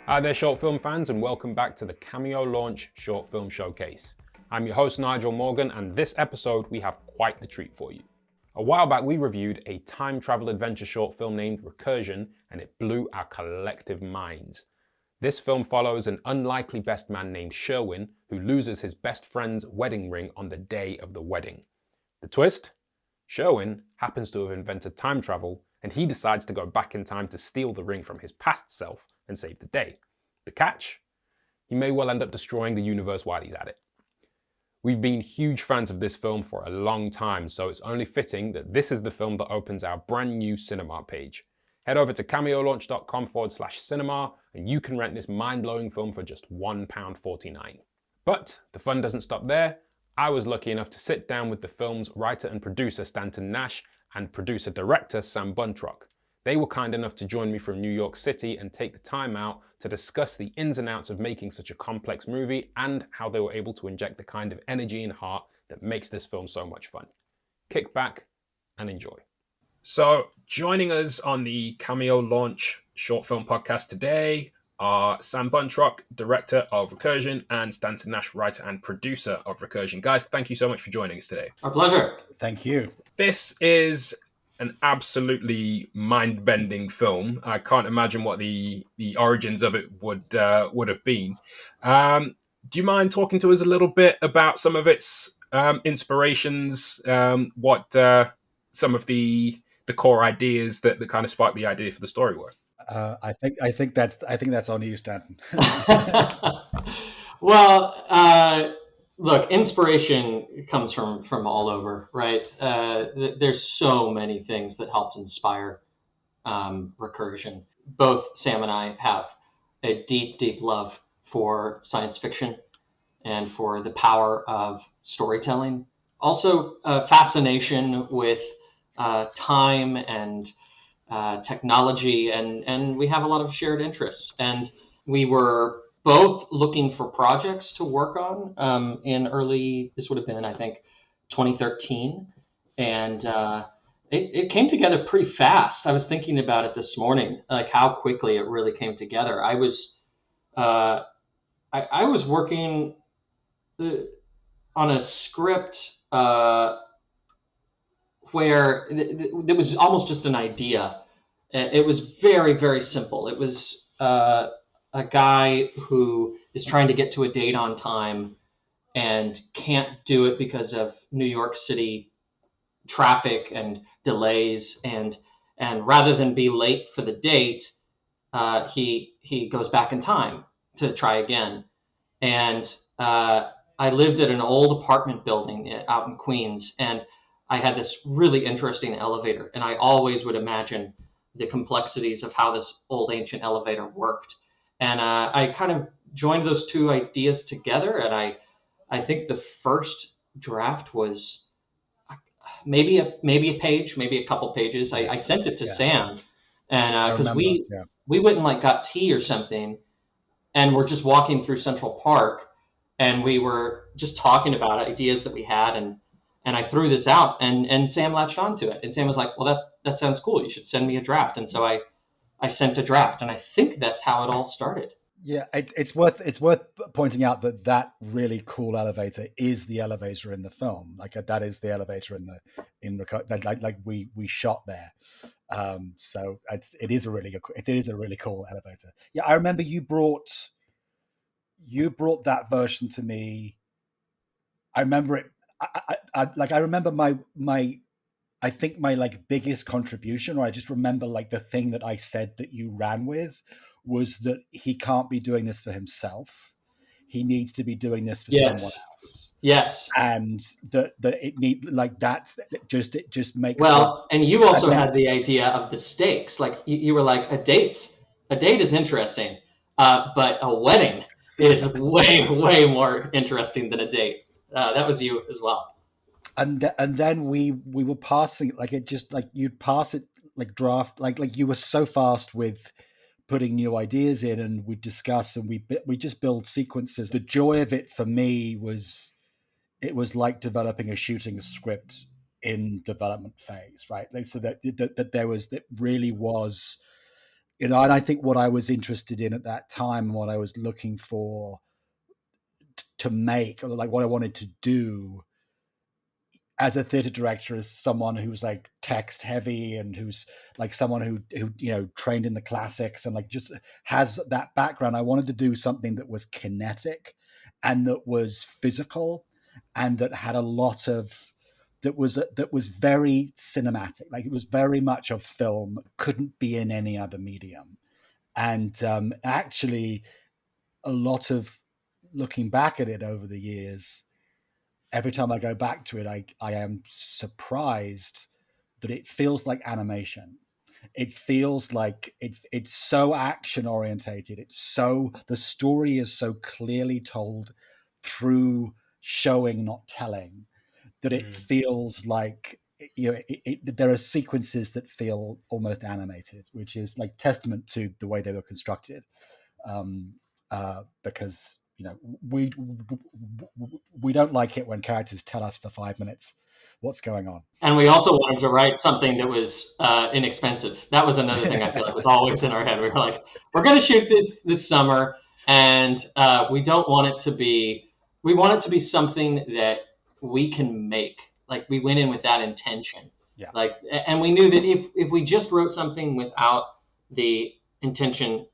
Hi there, short film fans, and welcome back to the Cameo Launch Short Film Showcase. I'm your host, Nigel Morgan, and this episode we have quite the treat for you. A while back, we reviewed a time travel adventure short film named ReCURSION, and it blew our collective minds. This film follows an unlikely best man named Sherwin who loses his best friend's wedding ring on the day of the wedding. The twist? Sherwin happens to have invented time travel, and he decides to go back in time to steal the ring from his past self and save the day. The catch? He may well end up destroying the universe while he's at it. We've been huge fans of this film for a long time, so it's only fitting that this is the film that opens our brand new cinema page. Head over to cameolaunch.com/cinema and you can rent this mind-blowing film for just £1.49. But the fun doesn't stop there. I was lucky enough to sit down with the film's writer and producer Stanton Nash and producer-director Sam Buntrock. They were kind enough to join me from New York City and take the time out to discuss the ins and outs of making such a complex movie and how they were able to inject the kind of energy and heart that makes this film so much fun. Kick back and enjoy. So, joining us on the Cameo Launch Short Film Podcast today are Sam Buntrock, director of ReCURSION, and Stanton Nash, writer and producer of ReCURSION. Guys, thank you so much for joining us today. Our pleasure. Thank you. This is an absolutely mind-bending film. I can't imagine what the origins of it would have been. Do you mind talking to us a little bit about some of its inspirations? What some of the core ideas that kind of sparked the idea for the story were? I think that's on you, Stanton. Well, look, inspiration comes from all over, right? There's so many things that helped inspire ReCURSION. Both Sam and I have a deep, deep love for science fiction and for the power of storytelling. Also, fascination with time and technology, and we have a lot of shared interests. And we were both looking for projects to work on in early, this would have been, I think, 2013. And it came together pretty fast. I was thinking about it this morning, like how quickly it really came together. I was working on a script where there was almost just an idea. It was very, very simple. It was a guy who is trying to get to a date on time and can't do it because of New York City traffic and delays. And rather than be late for the date, he goes back in time to try again. And I lived at an old apartment building out in Queens, and I had this really interesting elevator, and I always would imagine the complexities of how this old ancient elevator worked. And I kind of joined those two ideas together, and I think the first draft was maybe a page, maybe a couple pages. I sent it to Sam, and because we went and like got tea or something, and we're just walking through Central Park, and we were just talking about ideas that we had, and I threw this out, and Sam latched onto it. And Sam was like, well, that sounds cool. You should send me a draft. And so I sent a draft, and I think that's how it all started. Yeah, it's worth pointing out that really cool elevator is the elevator in the film. Like that is the elevator like we shot there. So it is a really cool elevator. Yeah, I remember you brought that version to me. I remember it. I remember my I think my like biggest contribution, or I just remember like the thing that I said that you ran with, was that he can't be doing this for himself. He needs to be doing this for someone else. Yes. And that it need like that it just makes and you also had the idea of the stakes. Like you were like, a date is interesting, but a wedding is way, way more interesting than a date. That was you as well. And then we were passing, like it just like you'd pass it like draft, like you were so fast with putting new ideas in, and we'd discuss and we just build sequences. The joy of it for me was it was like developing a shooting script in development phase, right? Like, so that there was, it really was you know, and I think what I was interested in at that time, what I was looking for to make, or like what I wanted to do as a theater director, as someone who's like text heavy and who's like someone who you know trained in the classics and like just has that background. I wanted to do something that was kinetic and that was physical and that had a lot of that was very cinematic. Like it was very much of film, couldn't be in any other medium. And actually, a lot of looking back at it over the years, every time I go back to it, I am surprised that it feels like animation. It feels like it's so action orientated. It's so the story is so clearly told through showing, not telling, that it feels like you know there are sequences that feel almost animated, which is like testament to the way they were constructed. Because you know we don't like it when characters tell us for 5 minutes what's going on. And we also wanted to write something that was inexpensive. That was another thing I feel like was always in our head. We were like, we're going to shoot this summer, and we don't want it to be. We want it to be something that we can make. Like we went in with that intention. Yeah. Like, and we knew that if we just wrote something without the intention,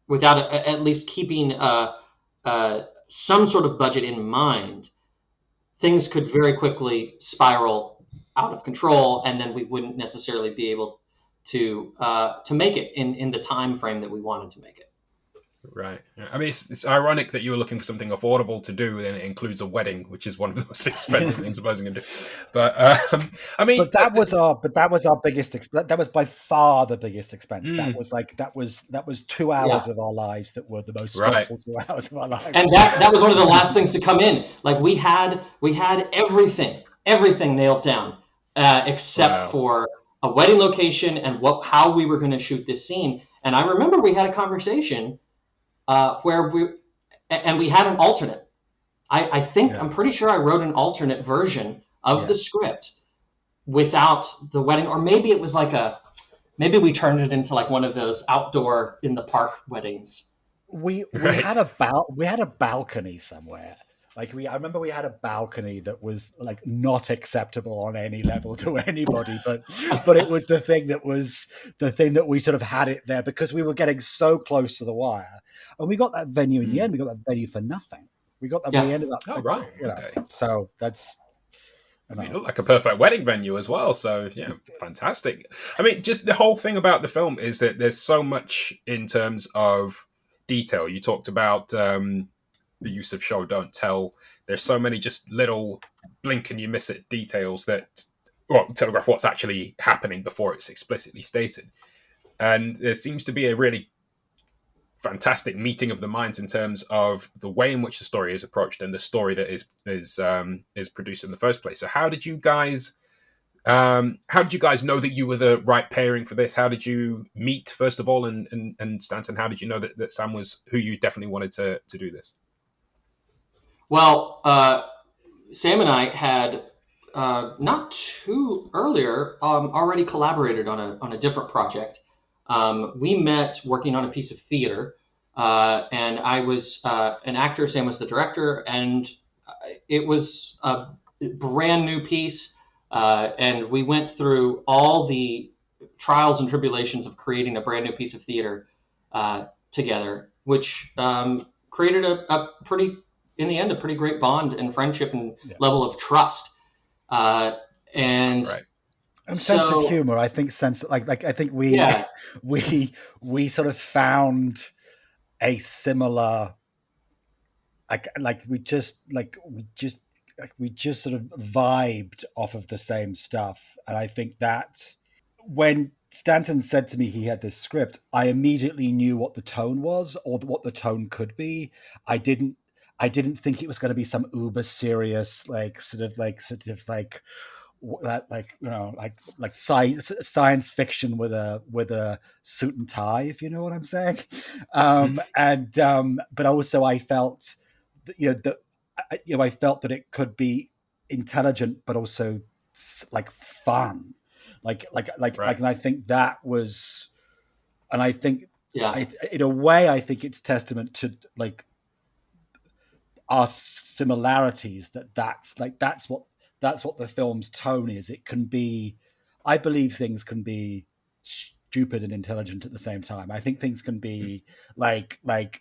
without at least keeping some sort of budget in mind, things could very quickly spiral out of control, and then we wouldn't necessarily be able to make it in the time frame that we wanted to make it. Right. I mean, it's ironic that you were looking for something affordable to do, and it includes a wedding, which is one of the most expensive things a person can do. But I mean, but that was our biggest that was by far the biggest expense. That was 2 hours of our lives that were the most stressful 2 hours of our lives. And that was one of the last things to come in. Like we had everything nailed down, except for a wedding location and how we were going to shoot this scene. And I remember we had a conversation where we had an alternate. I think I'm pretty sure I wrote an alternate version of the script without the wedding, or maybe it was like maybe we turned it into like one of those outdoor in the park weddings. We had a balcony somewhere. Like I remember we had a balcony that was like not acceptable on any level to anybody, but it was the thing that we sort of had it there because we were getting so close to the wire, and we got that venue in the end. We got that venue for nothing. We got that. We ended up. Oh right. You know, okay. So that's. I mean, it looked like a perfect wedding venue as well. So yeah, fantastic. I mean, just the whole thing about the film is that there's so much in terms of detail. You talked about the use of show, don't tell. There's so many just little blink and you miss it details that telegraph what's actually happening before it's explicitly stated. And there seems to be a really fantastic meeting of the minds in terms of the way in which the story is approached and the story that is produced in the first place. So how did you guys know that you were the right pairing for this? How did you meet, first of all, and Stanton, how did you know that Sam was who you definitely wanted to do this? Well, Sam and I had not too earlier already collaborated on a different project. We met working on a piece of theater, and I was an actor. Sam was the director, and it was a brand new piece. And we went through all the trials and tribulations of creating a brand new piece of theater together, which created a pretty great bond and friendship and level of trust. And sense of humor. I think I think we sort of found a similar we just sort of vibed off of the same stuff. And I think that when Stanton said to me he had this script, I immediately knew what the tone was or what the tone could be. I didn't think it was going to be some uber serious science fiction with a suit and tie, if you know what I'm saying. But also I felt I felt that it could be intelligent, but also like fun, and I think that was And I think, Yeah. in a way, I think it's testament to like our similarities. That's what the film's tone is. It can be, I believe things can be stupid and intelligent at the same time. I think things can be like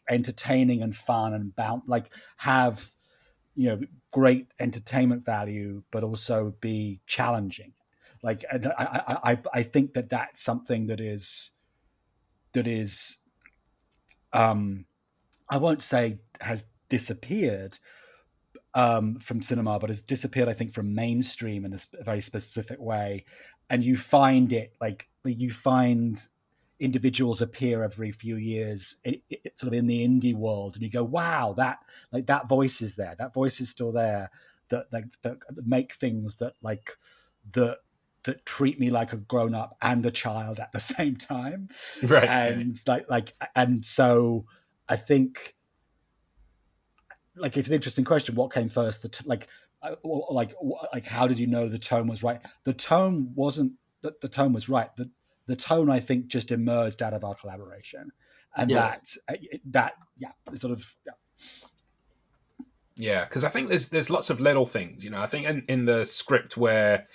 entertaining and fun and like have, you know, great entertainment value, but also be challenging. Like, and I think that that's something that is I won't say has disappeared from cinema, but has disappeared, I think, from mainstream in a very specific way. And you find it like you find individuals appear every few years, sort of in the indie world, and you go, "Wow, that voice is there. That voice is still there. That make things that treat me like a grown up and a child at the same time." Right. And and so I think, like, it's an interesting question. What came first? How did you know the tone was right? The tone wasn't that the tone was right. The tone, I think, just emerged out of our collaboration, and Yes. that sort of Yeah, because I think there's lots of little things. You know, I think in the script where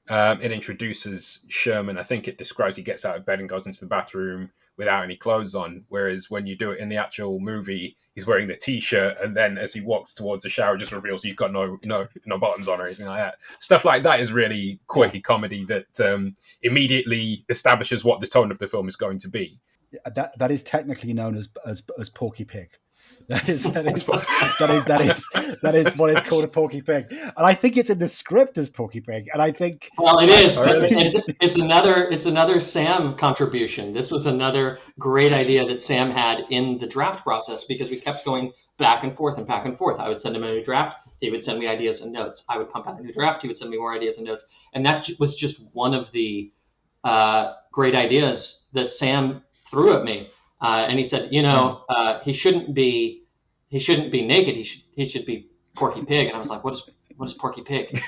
it introduces Sherman, I think it describes he gets out of bed and goes into the bathroom without any clothes on. Whereas when you do it in the actual movie, he's wearing the t-shirt, and then as he walks towards the shower, just reveals he's got no bottoms on or anything like that. Stuff like that is really quirky comedy that immediately establishes what the tone of the film is going to be. that is technically known as Porky Pig. That is what is called a Porky Pig, and I think it's in the script as Porky Pig. And I think, well, it is. It's another Sam contribution. This was another great idea that Sam had in the draft process, because we kept going back and forth and back and forth. I would send him a new draft. He would send me ideas and notes. I would pump out a new draft. He would send me more ideas and notes. And that was just one of the great ideas that Sam threw at me. And he said, he shouldn't be naked. He should be Porky Pig. And I was like, what is Porky Pig?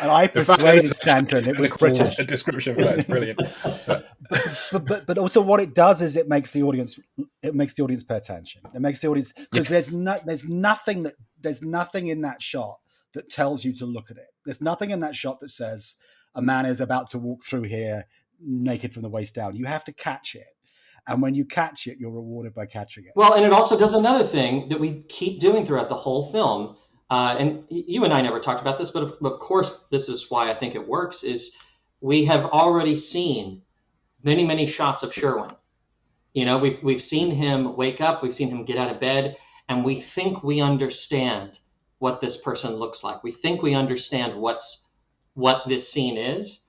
And I persuaded Stanton. It was British. A description for that is brilliant. But also what it does is it makes the audience pay attention. It makes the audience, because there's nothing in that shot that tells you to look at it. There's nothing in that shot that says a man is about to walk through here naked from the waist down. You have to catch it. And when you catch it, you're rewarded by catching it. Well, and it also does another thing that we keep doing throughout the whole film. And you and I never talked about this, but of course, this is why I think it works, is we have already seen many, many shots of Sherwin. You know, we've seen him wake up, we've seen him get out of bed, and we think we understand what this person looks like. We think we understand what this scene is.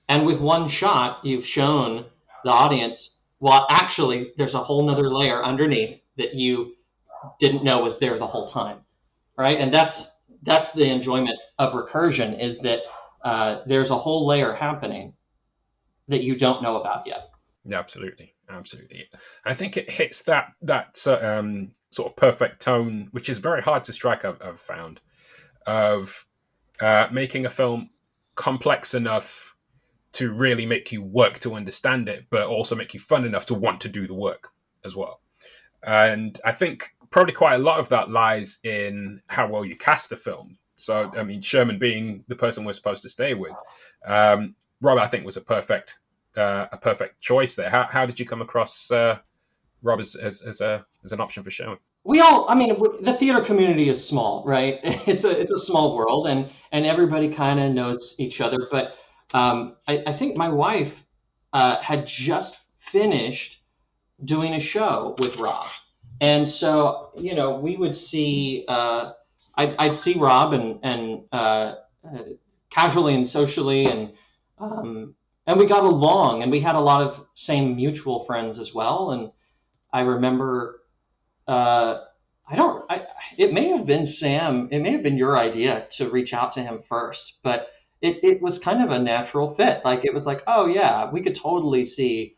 And with one shot, you've shown the audience, well, actually, there's a whole nother layer underneath that you didn't know was there the whole time, right? And that's the enjoyment of recursion, is that there's a whole layer happening that you don't know about yet. Yeah, absolutely. I think it hits that sort of perfect tone, which is very hard to strike, I've found, of making a film complex enough to really make you work to understand it, but also make you fun enough to want to do the work as well. And I think probably quite a lot of that lies in how well you cast the film. So, I mean, Sherman being the person we're supposed to stay with, Rob, I think, was a perfect choice there. How did you come across Rob as an option for Sherman? The theater community is small, right? It's a small world, and everybody kind of knows each other. But I think my wife had just finished doing a show with Rob. And so, we would see, I'd see Rob and casually and socially, and we got along, and we had a lot of same mutual friends as well. And I remember, it may have been Sam, it may have been your idea to reach out to him first, but it was kind of a natural fit. Like, it was like, oh yeah, we could totally see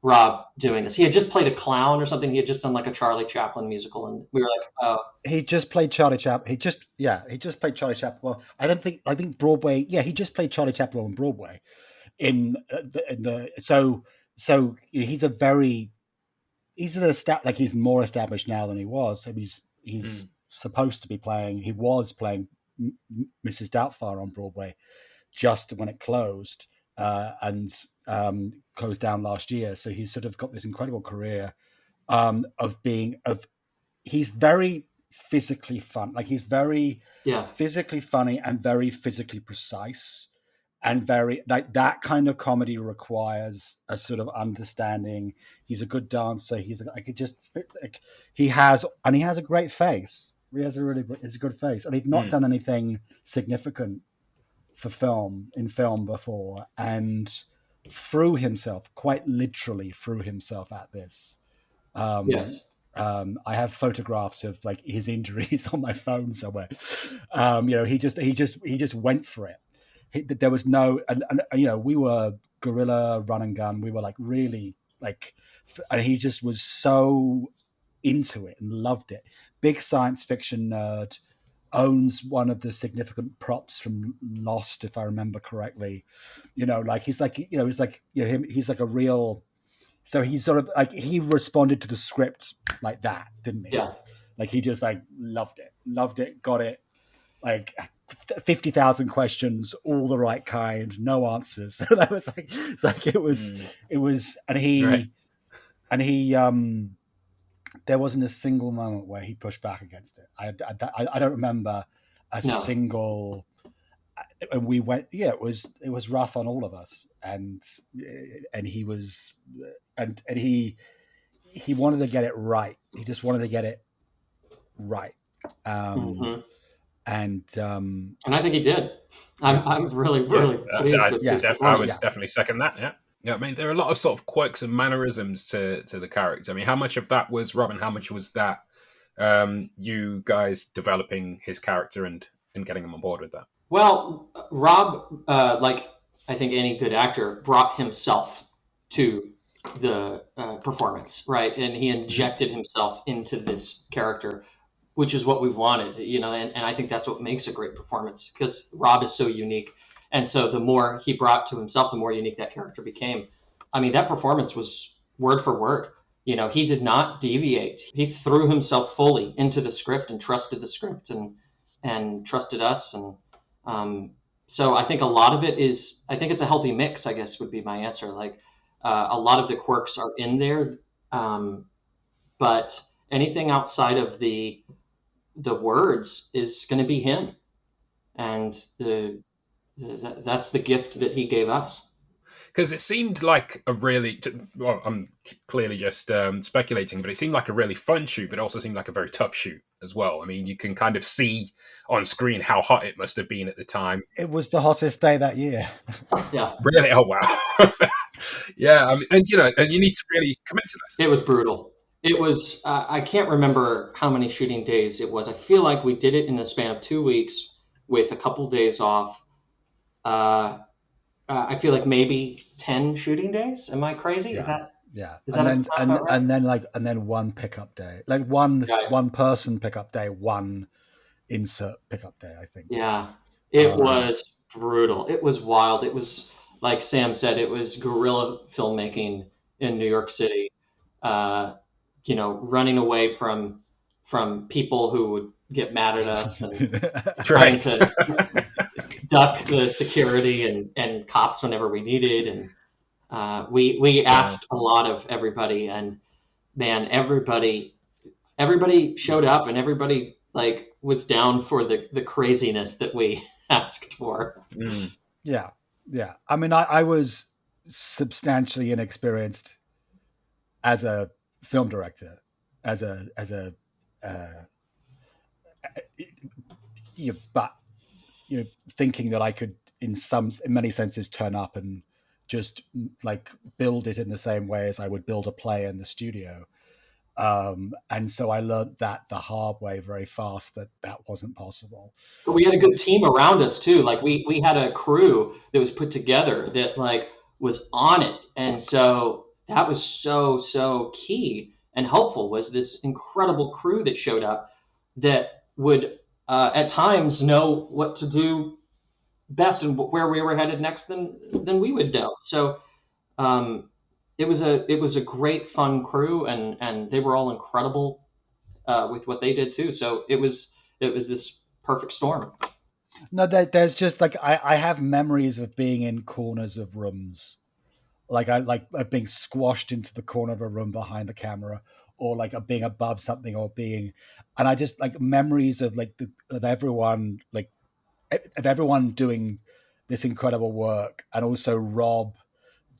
Rob doing this. He had just played a clown or something. He had just done like a Charlie Chaplin musical, and we were like, oh. He just played Charlie Chaplin. He just played Charlie Chaplin. Well, I think Broadway. Yeah, he just played Charlie Chaplin on Broadway, So he's he's more established now than he was. So he's supposed to be playing. He was playing Mrs. Doubtfire on Broadway just when it closed and closed down last year. So he's sort of got this incredible career he's very physically fun. Like he's very physically funny and very physically precise, and very like that kind of comedy requires a sort of understanding. He's a good dancer. He has a great face. It's a good face, and he'd not done anything significant for film before, and quite literally threw himself at this. Yes. I have photographs of like his injuries on my phone somewhere. He just went for it. There was no, and we were guerrilla run and gun. We were like really like, and he just was so into it and loved it. Big science fiction nerd, owns one of the significant props from Lost, if I remember correctly. He's like a real. So he's sort of like, he responded to the script like that, didn't he? Yeah. Like he just like loved it, got it. Like 50,000 questions, all the right kind, no answers. So that was like, it was, and he, there wasn't a single moment where he pushed back against it. I don't remember a single. And we went, it was rough on all of us, and he was, and he wanted to get it right. He just wanted to get it right. And I think he did. I'm really pleased with this. I would definitely second that. Yeah. I mean, there are a lot of sort of quirks and mannerisms to the character. I mean, how much of that was Rob, and how much was that you guys developing his character and getting him on board with that? Well, Rob, like I think any good actor, brought himself to the performance, right? And he injected himself into this character, which is what we wanted, and I think that's what makes a great performance, because Rob is so unique. And so the more he brought to himself, the more unique that character became. I mean, that performance was word for word. He did not deviate. He threw himself fully into the script and trusted the script and trusted us. And so I think a lot of it is, I think it's a healthy mix, I guess would be my answer. Like a lot of the quirks are in there, but anything outside of the words is going to be him. And that's the gift that he gave us. Because it seemed like a really, I'm clearly just speculating, but it seemed like a really fun shoot, but it also seemed like a very tough shoot as well. I mean, you can kind of see on screen how hot it must have been at the time. It was the hottest day that year. Yeah. Really? Oh, wow. Yeah. I mean, and you need to really commit to this. It was brutal. It was, I can't remember how many shooting days it was. I feel like we did it in the span of 2 weeks with a couple days off. I feel like maybe 10 shooting days. Am I crazy? Yeah. Is that? Yeah. Is that right? And then one pickup day, like one person pickup day, one insert pickup day, I think. Yeah. It was brutal. It was wild. It was, like Sam said, it was guerrilla filmmaking in New York City, running away from people who would get mad at us and trying to duck the security and cops whenever we needed. And we asked a lot of everybody, and man, everybody showed up, and everybody like was down for the craziness that we asked for. Yeah. I mean, I was substantially inexperienced as a film director, but thinking that I could, in many senses, turn up and just like build it in the same way as I would build a play in the studio. And so I learned that the hard way very fast, that wasn't possible. But we had a good team around us too. Like we had a crew that was put together that like was on it. And so that was so key and helpful, was this incredible crew that showed up that would at times know what to do best and where we were headed next than we would know. So it was a great fun crew, and they were all incredible with what they did too. So it was this perfect storm. No, there's just like I have memories of being in corners of rooms, like of being squashed into the corner of a room behind the camera, or like of being above something, or being, and I just like memories of like of everyone doing this incredible work, and also Rob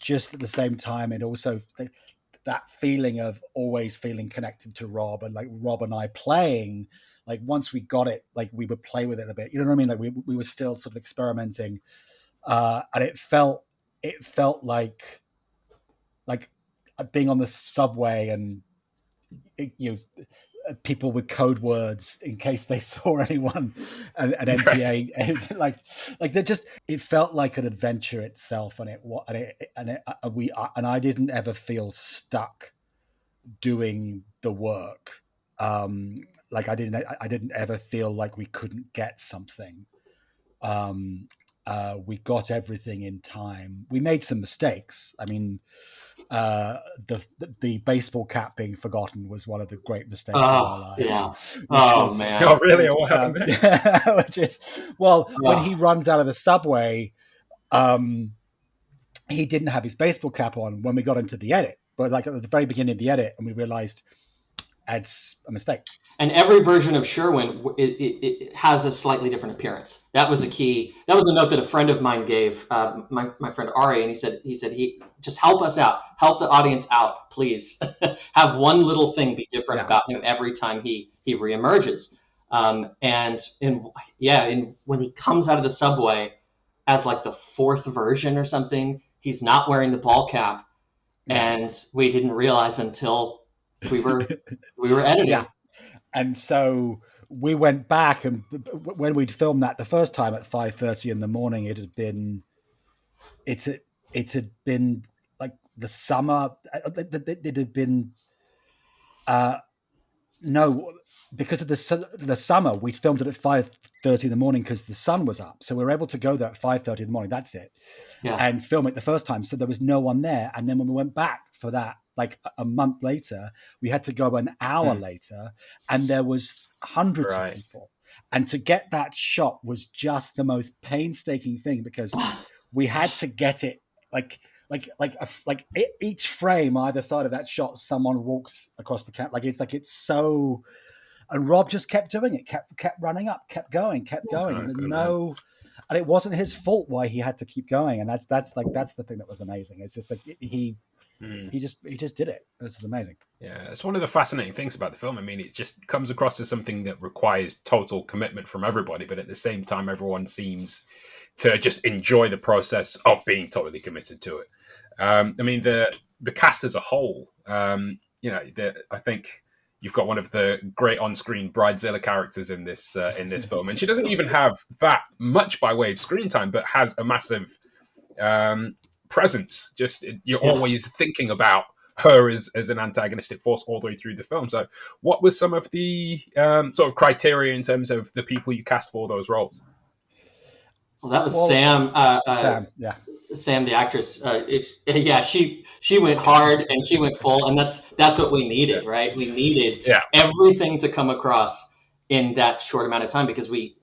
just at the same time, and also that feeling of always feeling connected to Rob, and like Rob and I playing, like once we got it, like we would play with it a bit, you know what I mean? Like we were still sort of experimenting, and it felt like being on the subway, and you know, people with code words in case they saw anyone, and MTA, like they just, it felt like an adventure itself, and I didn't ever feel stuck doing the work. Like I didn't ever feel like we couldn't get something. We got everything in time. We made some mistakes. I mean, the baseball cap being forgotten was one of the great mistakes of our lives. Yeah. Man. Oh, really? What happened there? Which is, when he runs out of the subway, he didn't have his baseball cap on when we got into the edit. But like at the very beginning of the edit, and we realized it's a mistake. And every version of Sherwin, it has a slightly different appearance. That was a key. That was a note that a friend of mine gave my friend Ari, and he said he just help us out, help the audience out, please. Have one little thing be different about him every time he reemerges. And when he comes out of the subway as like the fourth version or something, he's not wearing the ball cap, and we didn't realize until we were editing. Yeah. And so we went back, and when we'd filmed that the first time at 5:30 in the morning, it had been like the summer. It had been no, because of the summer, we'd filmed it at 5:30 in the morning because the sun was up. So we were able to go there at 5:30 in the morning. That's it. Yeah. And film it the first time. So there was no one there. And then when we went back for that, like a month later, we had to go an hour later, and there was hundreds of people. And to get that shot was just the most painstaking thing, because we had to get it like each frame either side of that shot, someone walks across the camp. It's so, and Rob just kept doing it, kept running up, kept going. And it wasn't his fault why he had to keep going. And that's the thing that was amazing. It's just like he just did it. This is amazing. Yeah, it's one of the fascinating things about the film. I mean, it just comes across as something that requires total commitment from everybody, but at the same time, everyone seems to just enjoy the process of being totally committed to it. I mean, the cast as a whole, I think you've got one of the great on-screen Bridezilla characters in this film, and she doesn't even have that much by way of screen time, but has a massive presence. Just you're always thinking about her as an antagonistic force all the way through the film. So, what was some of the sort of criteria in terms of the people you cast for those roles? Well, that was Sam. Sam, the actress. She went hard and she went full, and that's what we needed, right? We needed everything to come across in that short amount of time, because we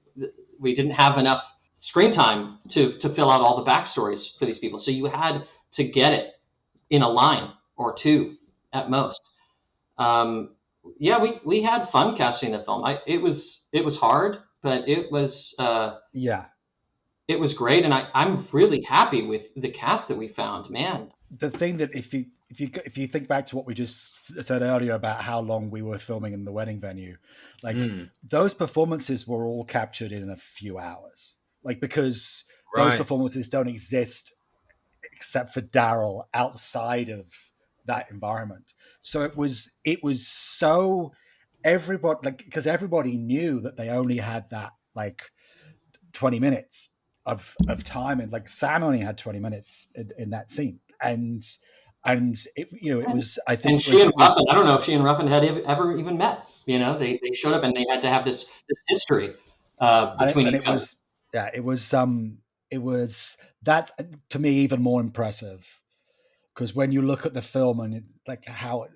didn't have enough screen time to fill out all the backstories for these people. So you had to get it in a line or two at most. We had fun casting the film. It was hard, but it was it was great, and I'm really happy with the cast that we found. Man, the thing that if you think back to what we just said earlier about how long we were filming in the wedding venue, like those performances were all captured in a few hours, like because those performances don't exist except for Daryl outside of that environment. So it was so everybody, like, because everybody knew that they only had that like 20 minutes of time, and like Sam only had 20 minutes in that scene, and it, it was, I think, and she and Ruffin, I don't know if she and Ruffin had ever even met. They showed up and they had to have this history between each other. It was was that to me even more impressive, because when you look at the film and like how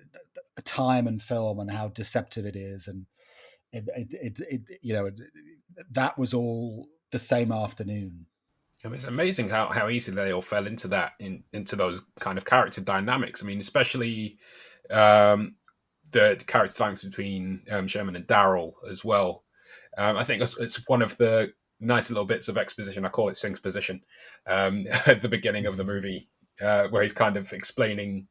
time and film and how deceptive it is, and that was all the same afternoon. I mean, it's amazing how easily they all fell into that, into those kind of character dynamics. I mean, especially the character dynamics between Sherman and Daryl as well. I think it's one of the nice little bits of exposition. I call it Sync's position at the beginning of the movie, where he's kind of explaining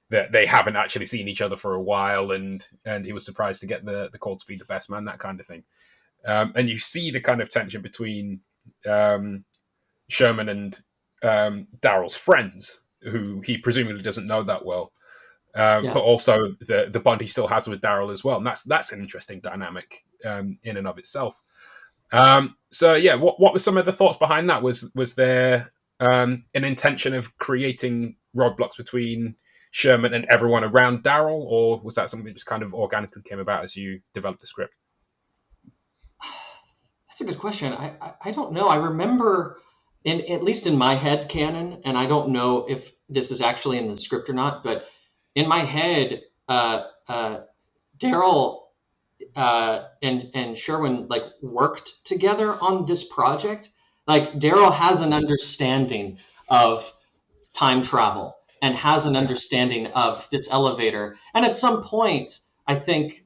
that they haven't actually seen each other for a while, and he was surprised to get the call to be the best man, that kind of thing. And you see the kind of tension between Sherman and Daryl's friends, who he presumably doesn't know that well, but also the bond he still has with Daryl as well, and that's an interesting dynamic in and of itself. So yeah, what were some of the thoughts behind that? Was there an intention of creating roadblocks between Sherman and everyone around Daryl, or was that something that just kind of organically came about as you developed the script? That's a good question. I don't know. I remember, at least in my head canon, and I don't know if this is actually in the script or not, but in my head, Daryl and Sherwin like worked together on this project. Like Daryl has an understanding of time travel and has an understanding of this elevator, and at some point, I think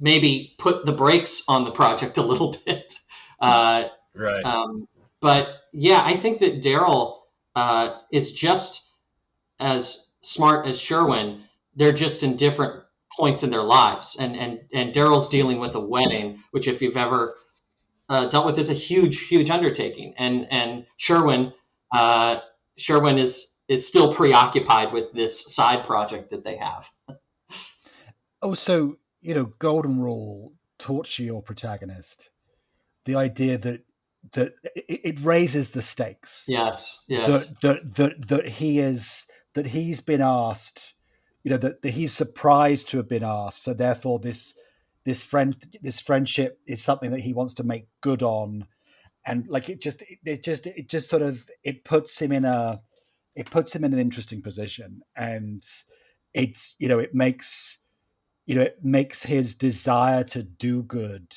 maybe put the brakes on the project a little bit. Right. But yeah, I think that Daryl is just as smart as Sherwin. They're just in different points in their lives, and Daryl's dealing with a wedding, which if you've ever dealt with is a huge undertaking, and Sherwin is still preoccupied with this side project that they have. Also, golden rule: torture your protagonist. The idea that it raises the stakes. Yes. That he's been asked, that he's surprised to have been asked. So therefore, this friendship is something that he wants to make good on, and like it just sort of puts him in an interesting position, and it makes his desire to do good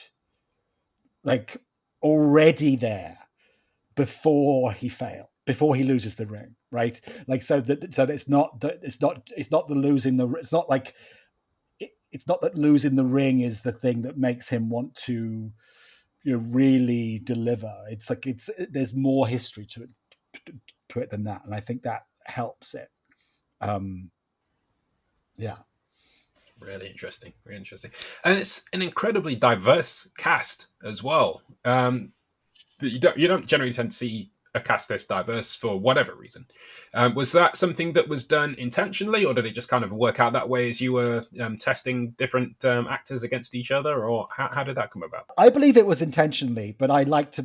like already there before he loses the ring, right? Like so it's not that losing the ring is the thing that makes him want to really deliver. It's like there's more history to it than that, and I think that helps it. Yeah. Really interesting, and it's an incredibly diverse cast as well. You don't generally tend to see a cast this diverse for whatever reason. Was that something that was done intentionally, or did it just kind of work out that way as you were testing different actors against each other, or how did that come about? I believe it was intentionally, but I like to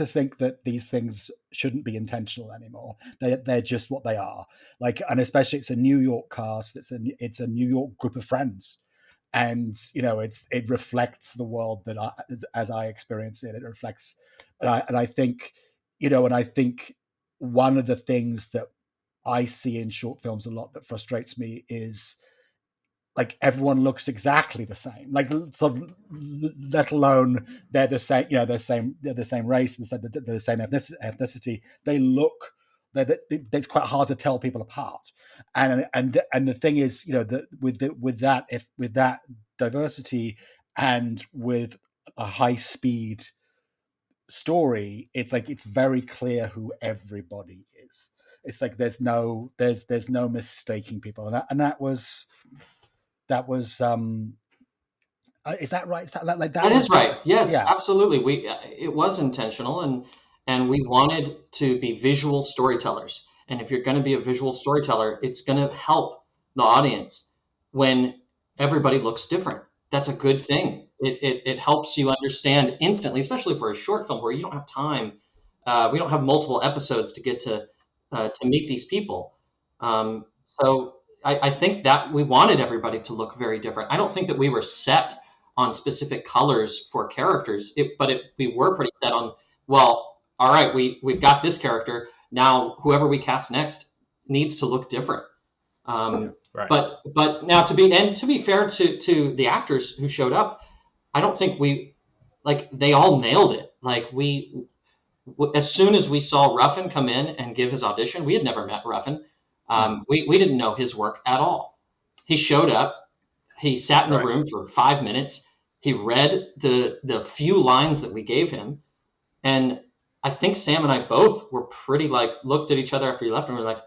think that these things shouldn't be intentional anymore. They're just what they are. Like, and especially it's a New York cast. It's a New York group of friends. And it reflects the world that as I experience it. It reflects, and I think one of the things that I see in short films a lot that frustrates me is like everyone looks exactly the same. Like, sort of, let alone they're the same. They're the same race, they're the same ethnicity. They look. It's quite hard to tell people apart, and the thing is, that with that diversity and with a high speed story, it's like it's very clear who everybody is. It's like there's no mistaking people, and that was is that right? Is that like that? That is right. Yes, yeah. Absolutely. It was intentional, and we wanted to be visual storytellers. And if you're going to be a visual storyteller, it's going to help the audience when everybody looks different. That's a good thing. It helps you understand instantly, especially for a short film where you don't have time. We don't have multiple episodes to get to meet these people. So I think that we wanted everybody to look very different. I don't think that we were set on specific colors for characters, but we were pretty set on, well, all right, we've got this character. Now, whoever we cast next needs to look different. Right. But now to be fair to the actors who showed up, I don't think they all nailed it. Like as soon as we saw Ruffin come in and give his audition, we had never met Ruffin. We didn't know his work at all. He showed up. He sat in the room for 5 minutes. He read the few lines that we gave him, and I think Sam and I both were pretty looked at each other after he left, and we were like,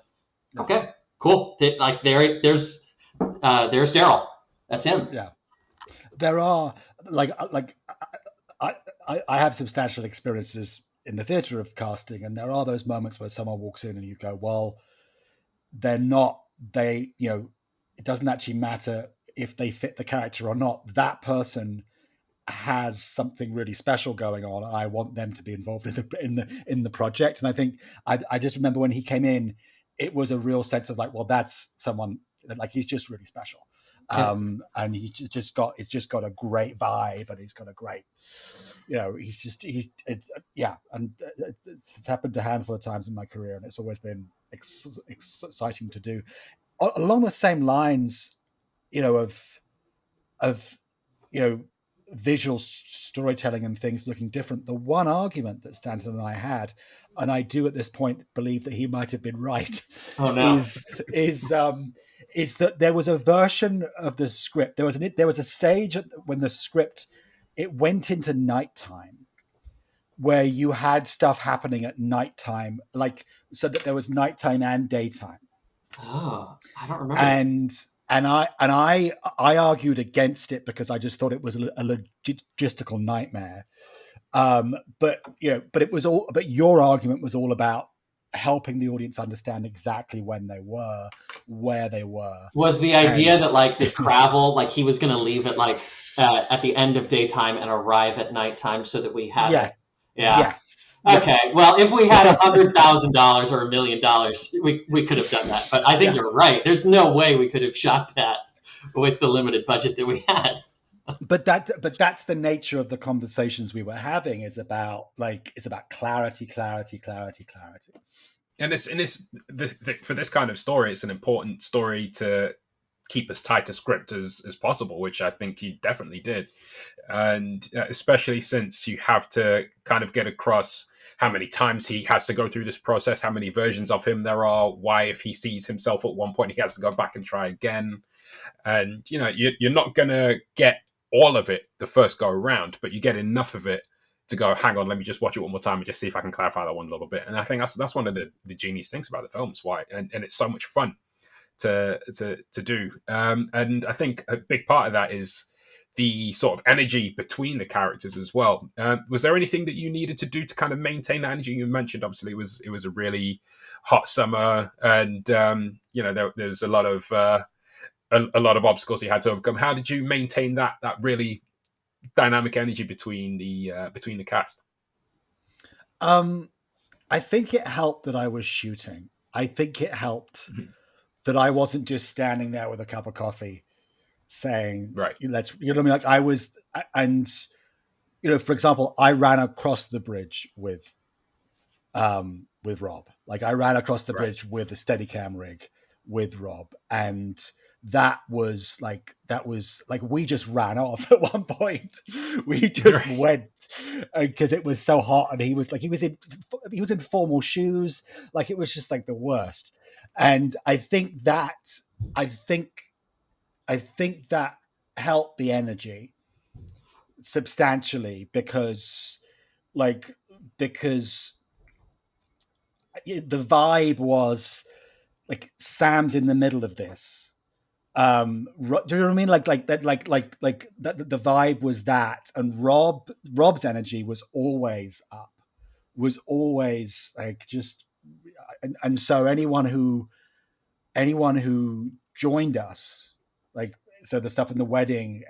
okay, cool. There's Daryl. That's him. Yeah. There are I have substantial experiences in the theatre of casting, and there are those moments where someone walks in and you go, well, it doesn't actually matter if they fit the character or not. That person has something really special going on, and I want them to be involved in the project. And I think I just remember when he came in, it was a real sense of like, well, that's someone that he's just really special. And he's just got a great vibe, and he's got a great, and it's happened a handful of times in my career, and it's always been exciting to do. Along the same lines, of visual storytelling and things looking different. The one argument that Stanton and I had, and I do at this point believe that he might have been right, is that there was a version of the script. There was a stage when the script, it went into nighttime, where you had stuff happening at nighttime, so that there was nighttime and daytime. Oh, I don't remember. And I argued against it because I just thought it was a logistical nightmare. But your argument was all about helping the audience understand exactly when they were, where they were. Was the idea that the travel, he was going to leave at the end of daytime and arrive at nighttime so that we had it? Yeah. Yes. Okay. Well, if we had $100,000 or $1 million, we could have done that. But I think you're right. There's no way we could have shot that with the limited budget that we had. But that's the nature of the conversations we were having. It's about clarity. And for this kind of story, it's an important story to keep as tight a script as possible, which I think you definitely did. And especially since you have to kind of get across how many times he has to go through this process, how many versions of him there are, why if he sees himself at one point, he has to go back and try again. And, you're not going to get all of it the first go around, but you get enough of it to go, hang on, let me just watch it one more time and just see if I can clarify that one a little bit. And I think that's one of the genius things about the films, why, and it's so much fun to do. And I think a big part of that is the sort of energy between the characters as well. Was there anything that you needed to do to kind of maintain that energy? You mentioned obviously it was a really hot summer, and there's a lot of obstacles you had to overcome. How did you maintain that really dynamic energy between the cast? I think it helped that I was shooting. I think it helped that I wasn't just standing there with a cup of coffee saying, right, let's, you know what I mean? I was, and, for example, I ran across the bridge with Rob. I ran across the bridge with a Steadicam rig with Rob. And that was we just ran off at one point. We just went because it was so hot, and he was in formal shoes. It was just the worst. And I think that helped the energy substantially because the vibe was Sam's in the middle of this. Do you know what I mean? The vibe was that, and Rob's energy was always up, was always and so anyone who joined us, so the stuff in the wedding,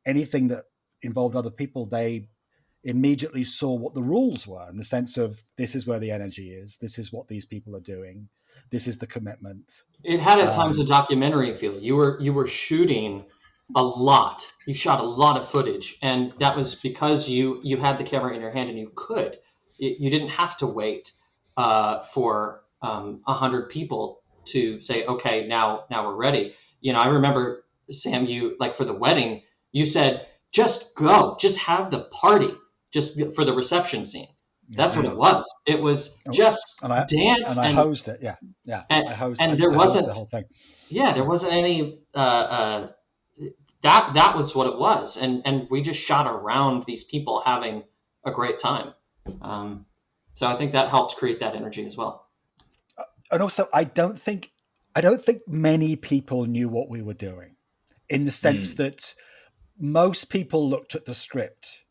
anything that involved other people, they immediately saw what the rules were in the sense of, this is where the energy is, this is what these people are doing, this is the commitment. It had at times a documentary feel. You were shooting a lot you shot a lot of footage, and that was because you had the camera in your hand and you could. You didn't have to wait for 100 people to say, okay, now we're ready. I remember, Sam, you, like, for the wedding, you said, just go, just have the party, just for the reception scene. That's what it was. It was just dance. And I hosed it. Yeah. And, I hosed, and I, there I wasn't hosted the whole thing. Yeah, there wasn't any that was what it was. And we just shot around these people having a great time. So I think that helped create that energy as well. And also, I don't think many people knew what we were doing, in the sense that most people looked at the script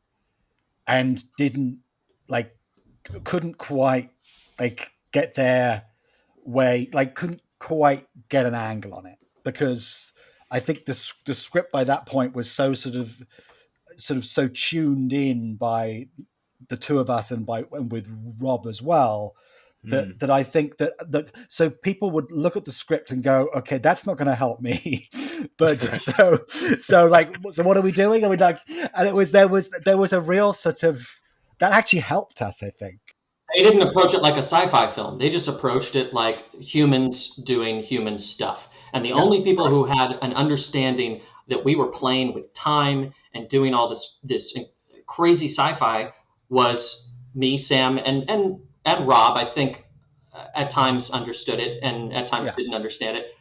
and couldn't quite get their way, couldn't quite get an angle on it, because I think the script by that point was so sort of so tuned in by the two of us and with Rob as well, that I think that so people would look at the script and go, okay, that's not going to help me. But so what are we doing? And there was a real sort of, that actually helped us, I think. They didn't approach it like a sci-fi film. They just approached it like humans doing human stuff. And the only people who had an understanding that we were playing with time and doing all this crazy sci-fi was me, Sam, and Rob. I think at times understood it and at times didn't understand it.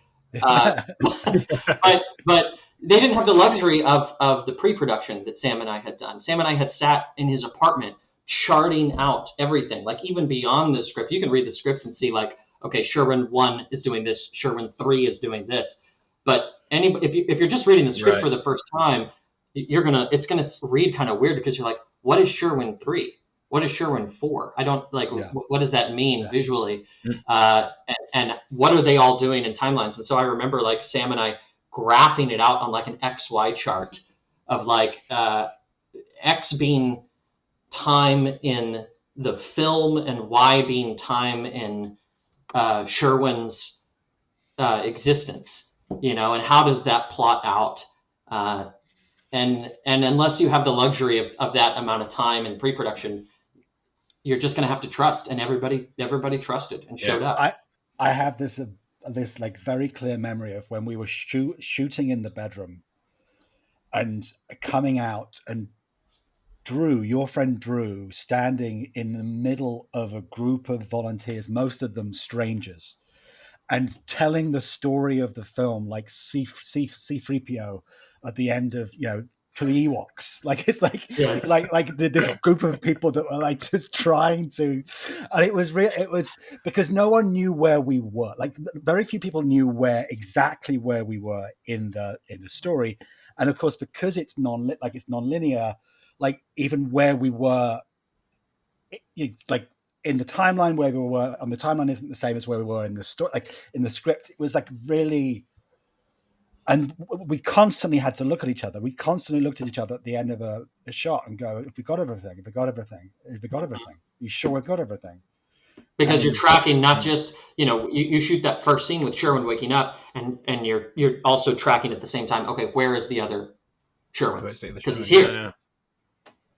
But they didn't have the luxury of the pre-production that Sam and I had done. Sam and I had sat in his apartment charting out everything, like even beyond the script. You can read the script and see, like, okay, Sherwin 1 is doing this, Sherwin 3 is doing this. But if you're just reading the script for the first time, it's gonna read kind of weird, because you're like, what is Sherwin 3? What is Sherwin 4? I don't what does that mean visually? And what are they all doing in timelines? And so I remember, like, Sam and I graphing it out on like an XY chart of like X being time in the film and Y being time in Sherwin's existence, and how does that plot out? And unless you have the luxury of that amount of time in pre-production, you're just going to have to trust. And everybody trusted and showed up. I have this like very clear memory of when we were shooting in the bedroom and coming out, and Drew, your friend Drew, standing in the middle of a group of volunteers, most of them strangers, and telling the story of the film like C-3PO at the end of, to the Ewoks. Like, it's like, this group of people that were like just trying to, and it was because no one knew where we were. Like, very few people knew exactly where we were in the story. And of course, because it's non-linear, like even where we were, like in the timeline where we were on the timeline isn't the same as where we were in the story. Like in the script, it was like really, and we constantly had to look at each other. We constantly looked at each other at the end of a shot and go, "If we got everything, if we got everything, if we got everything, you sure we've got everything?" Because you're tracking not just, you shoot that first scene with Sherwin waking up, and you're also tracking at the same time, okay, where is the other Sherwin? Because he's here. Yeah.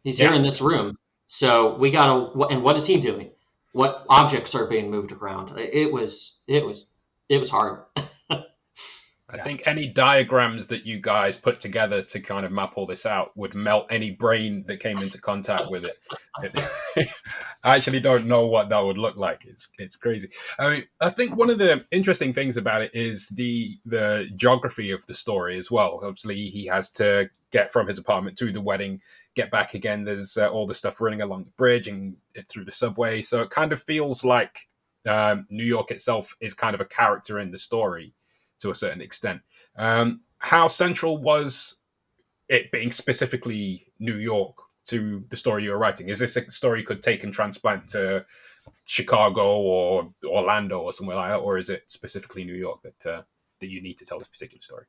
He's here in this room. So we gotta, and what is he doing? What objects are being moved around? It was hard. I think any diagrams that you guys put together to kind of map all this out would melt any brain that came into contact with it. I actually don't know what that would look like. It's crazy. I mean, I think one of the interesting things about it is the geography of the story as well. Obviously, he has to get from his apartment to the wedding, get back again. There's all the stuff running along the bridge and through the subway. So it kind of feels like New York itself is kind of a character in the story to a certain extent. How central was it being specifically New York to the story you were writing? Is this a story you could take and transplant to Chicago or Orlando or somewhere like that? Or is it specifically New York that you need to tell this particular story?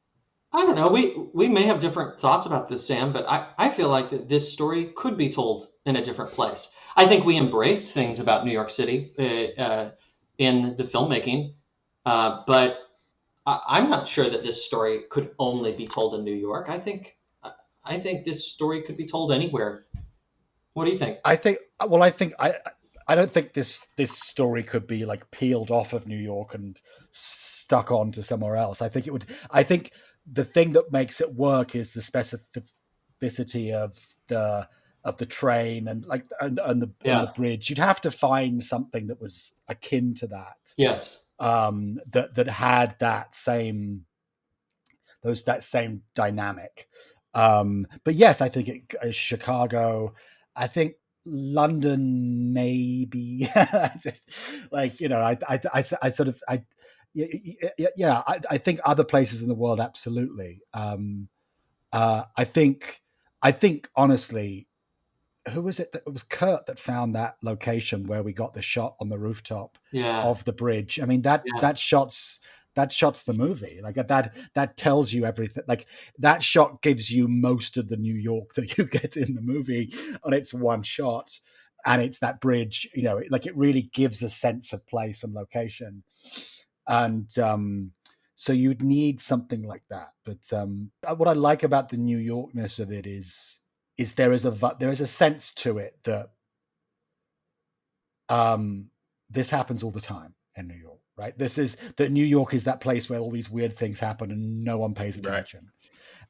I don't know. We may have different thoughts about this, Sam, but I feel like that this story could be told in a different place. I think we embraced things about New York City in the filmmaking, but I'm not sure that this story could only be told in New York. I think I think this story could be told anywhere. What do you think? I don't think this story could be like peeled off of New York and stuck onto somewhere else. I think it would. I think the thing that makes it work is the specificity of the train and the bridge. You'd have to find something that was akin to that. Yes. That had that same dynamic. But yes, I think Chicago. I think London, maybe. Just like, you know, I sort of, yeah, I think other places in the world, absolutely. I think honestly, who was it? It was Kurt that found that location where we got the shot on the rooftop of the bridge. I mean, that shot's the movie. Like that tells you everything. Like that shot gives you most of the New York that you get in the movie on its one shot, and it's that bridge. You know, like it really gives a sense of place and location, and so you'd need something like that. But what I like about the New Yorkness of it is there is a sense to it that this happens all the time in New York, right? That New York is that place where all these weird things happen and no one pays attention. Right.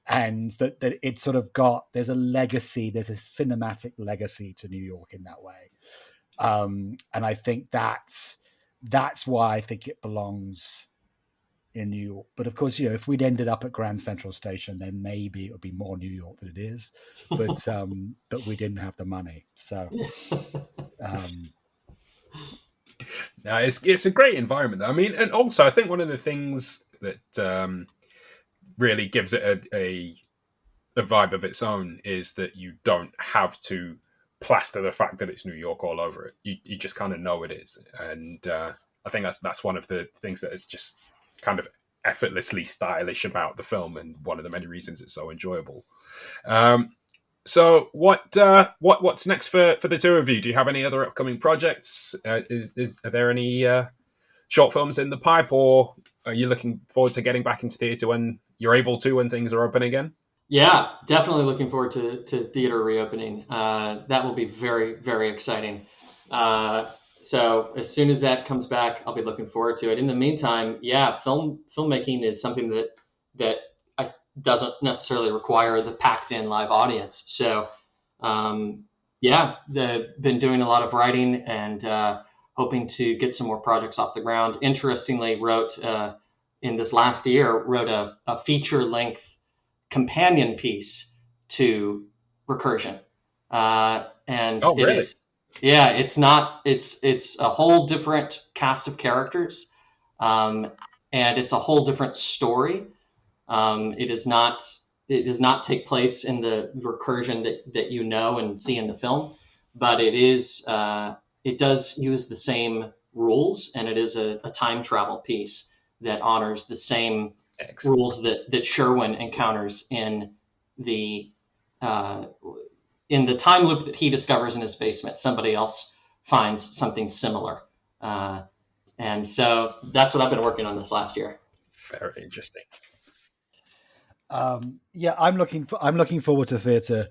And that it sort of there's a legacy, there's a cinematic legacy to New York in that way. And I think that's why I think it belongs in New York. But of course, you know, if we'd ended up at Grand Central Station, then maybe it would be more New York than it is. But we didn't have the money. So no, it's a great environment though. I mean, and also I think one of the things that really gives it a vibe of its own is that you don't have to plaster the fact that it's New York all over it. You just kind of know it is. And I think that's one of the things that is just kind of effortlessly stylish about the film, and one of the many reasons it's so enjoyable. So what's next for the two of you? Do you have any other upcoming projects? Are there any short films in the pipe, or are you looking forward to getting back into theatre when you're able to, when things are open again? Yeah, definitely looking forward to theater reopening. That will be very, very exciting. So as soon as that comes back, I'll be looking forward to it. In the meantime, yeah, filmmaking is something that doesn't necessarily require the packed in live audience. So, been doing a lot of writing and hoping to get some more projects off the ground. Interestingly, wrote in this last year, a feature length companion piece to ReCURSION. And oh, really? It's a whole different cast of characters. And it's a whole different story. It does not take place in the ReCURSION that you know and see in the film, but it does use the same rules, and it is a time travel piece that honors the same rules that Sherwin encounters in the time loop that he discovers in his basement. Somebody else finds something similar, and so that's what I've been working on this last year. Very interesting. I'm looking forward to theatre,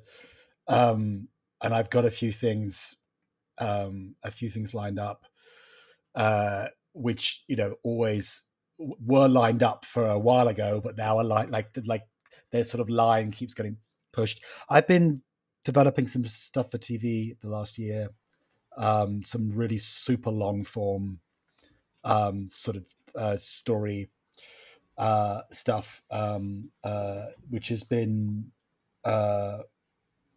and I've got a few things lined up, which, you know, always were lined up for a while ago, but now are like their sort of line keeps getting pushed. I've been developing some stuff for TV the last year, some really super long form sort of story stuff, which has been a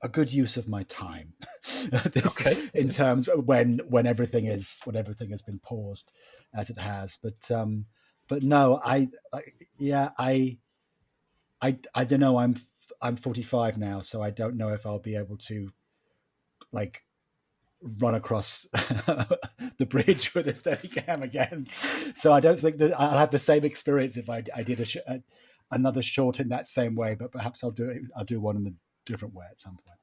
good use of my time. In terms of when everything has been paused as it has, but no, I don't know. I'm 45 now, so I don't know if I'll be able to like run across the bridge with a Steadicam again. So I don't think that I'll have the same experience if I did another short in that same way. But perhaps I'll do one in a different way at some point.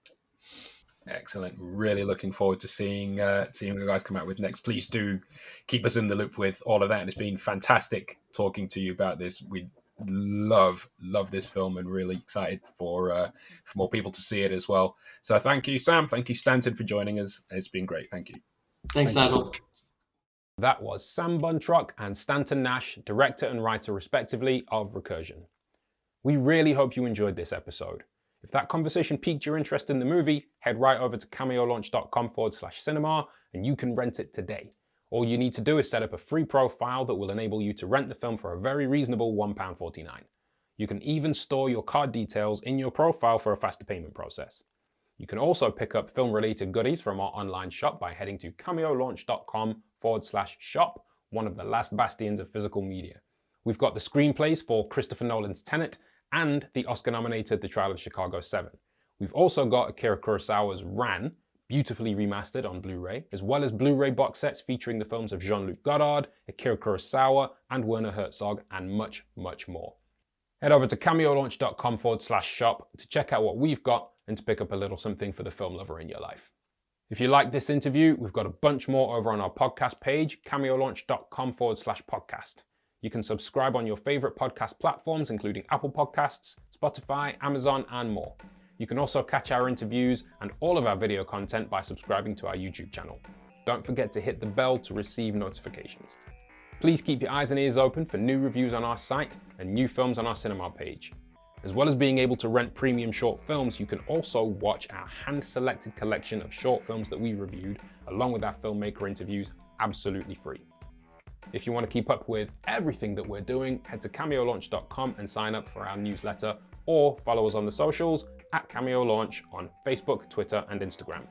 Excellent. Really looking forward to seeing what you guys come out with next. Please do keep us in the loop with all of that. And it's been fantastic talking to you about this. We love this film and really excited for more people to see it as well. So thank you, Sam. Thank you, Stanton, for joining us. It's been great. Thank you. Thanks, Nigel. That was Sam Buntrock and Stanton Nash, director and writer respectively of ReCURSION. We really hope you enjoyed this episode. If that conversation piqued your interest in the movie, head right over to cameolaunch.com/cinema and you can rent it today. All you need to do is set up a free profile that will enable you to rent the film for a very reasonable £1.49. You can even store your card details in your profile for a faster payment process. You can also pick up film-related goodies from our online shop by heading to cameolaunch.com/shop, one of the last bastions of physical media. We've got the screenplays for Christopher Nolan's Tenet and the Oscar-nominated The Trial of Chicago 7. We've also got Akira Kurosawa's Ran, beautifully remastered on Blu-ray, as well as Blu-ray box sets featuring the films of Jean-Luc Godard, Akira Kurosawa, and Werner Herzog, and much, much more. Head over to cameolaunch.com/shop to check out what we've got and to pick up a little something for the film lover in your life. If you like this interview, we've got a bunch more over on our podcast page, cameolaunch.com/podcast. You can subscribe on your favorite podcast platforms, including Apple Podcasts, Spotify, Amazon, and more. You can also catch our interviews and all of our video content by subscribing to our YouTube channel. Don't forget to hit the bell to receive notifications. Please keep your eyes and ears open for new reviews on our site and new films on our cinema page. As well as being able to rent premium short films, you can also watch our hand-selected collection of short films that we reviewed, along with our filmmaker interviews, absolutely free. If you want to keep up with everything that we're doing, head to cameolaunch.com and sign up for our newsletter, or follow us on the socials at Cameo Launch on Facebook, Twitter, and Instagram.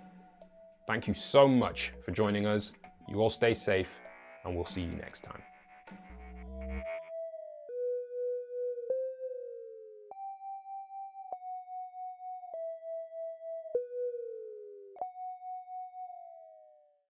Thank you so much for joining us. You all stay safe, and we'll see you next time.